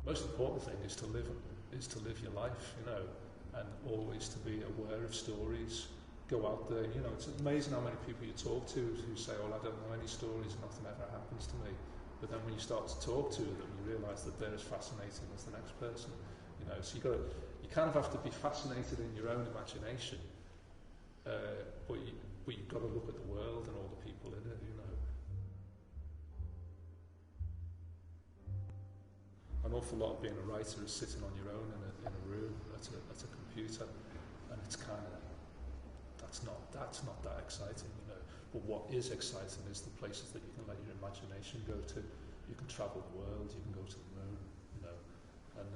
most important thing is to live your life, you know, and always to be aware of stories. Go out there, you know, it's amazing how many people you talk to who say, oh, I don't know any stories, nothing ever happens to me. But then when you start to talk to them, you realise that they're as fascinating as the next person, you know. So you kind of have to be fascinated in your own imagination, but you've got to look at the world and all the people in it, you know. An awful lot of being a writer is sitting on your own in a room at a computer, and it's kind of that's not that exciting, you know. But what is exciting is the places that you can let your imagination go to. You can travel the world, you can go to the moon, you know. And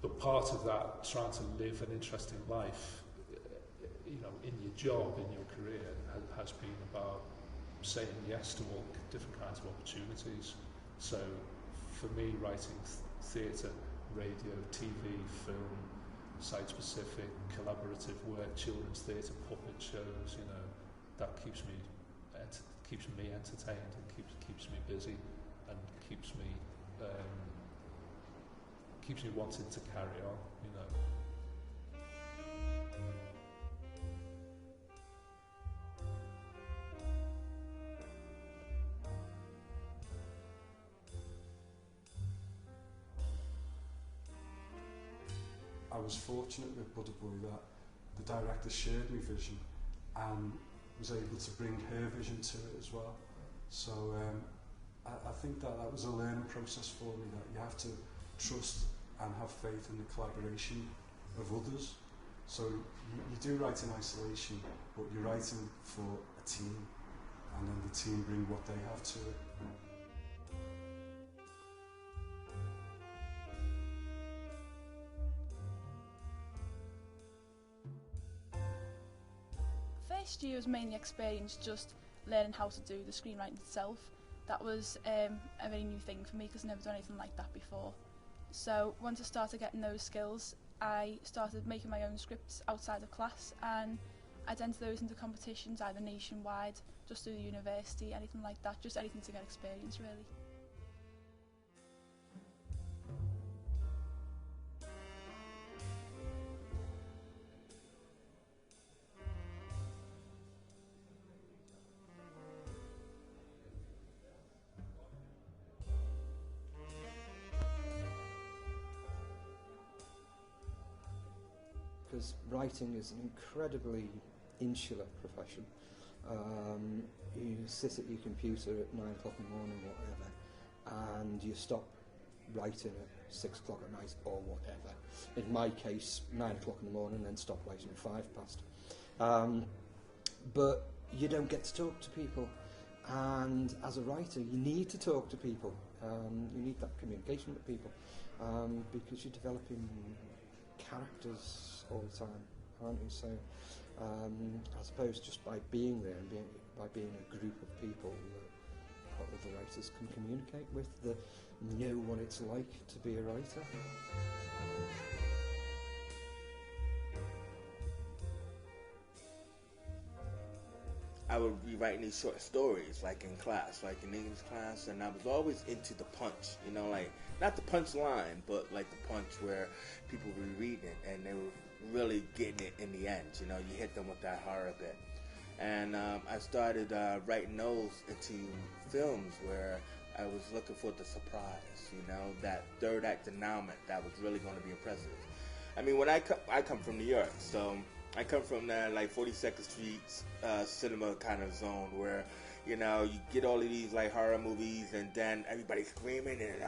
but part of that, trying to live an interesting life, you know, in your job, in your career, has been about saying yes to all different kinds of opportunities. So, for me, writing theatre, radio, TV, film, site-specific, collaborative work, children's theatre, puppet shows, you know, that keeps me entertained and keeps me busy and keeps me wanting to carry on, you know. I was fortunate with Buddha Boy that the director shared my vision and was able to bring her vision to it as well. So I think that was a learning process for me, that you have to trust and have faith in the collaboration of others. So you do write in isolation, but you're writing for a team, and then the team bring what they have to it. First year was mainly experience just learning how to do the screenwriting itself. That was a very new thing for me because I've never done anything like that before. So once I started getting those skills, I started making my own scripts outside of class, and I'd enter those into competitions either nationwide, just through the university, anything like that, just anything to get experience really. Because writing is an incredibly insular profession. You sit at your computer at 9 o'clock in the morning, whatever, and you stop writing at 6 o'clock at night or whatever. In my case, 9 o'clock in the morning, then stop writing at 5 past. But you don't get to talk to people, and as a writer you need to talk to people. You need that communication with people, because you're developing characters all the time, aren't you? So I suppose just by being there and by being a group of people that other writers can communicate with, that know what it's like to be a writer. I would be writing these short stories, like in class, like in English class, and I was always into the punch, you know, like, not the punch line, but like the punch where people were reading it and they were really getting it in the end, you know, you hit them with that horror bit. And I started writing those into films where I was looking for the surprise, you know, that third act denouement that was really going to be impressive. I mean, when I come from New York, so I come from that like 42nd Street cinema kind of zone where, you know, you get all of these like horror movies and then everybody's screaming and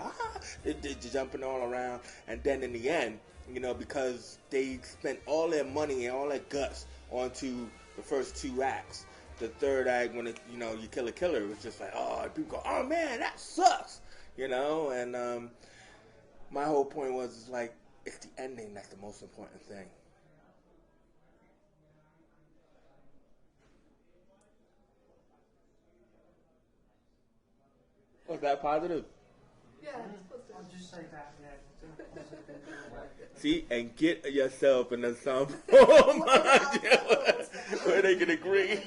they're jumping all around, and then in the end, you know, because they spent all their money and all their guts onto the first 2 acts, the third act, when you know, you kill a killer, it was just like, oh, people go, oh man, that sucks, you know. And my whole point was like, it's the ending that's the most important thing. Was that positive? Yeah, it's positive. I'll just say that, yeah. See, and get yourself in some form where they can agree.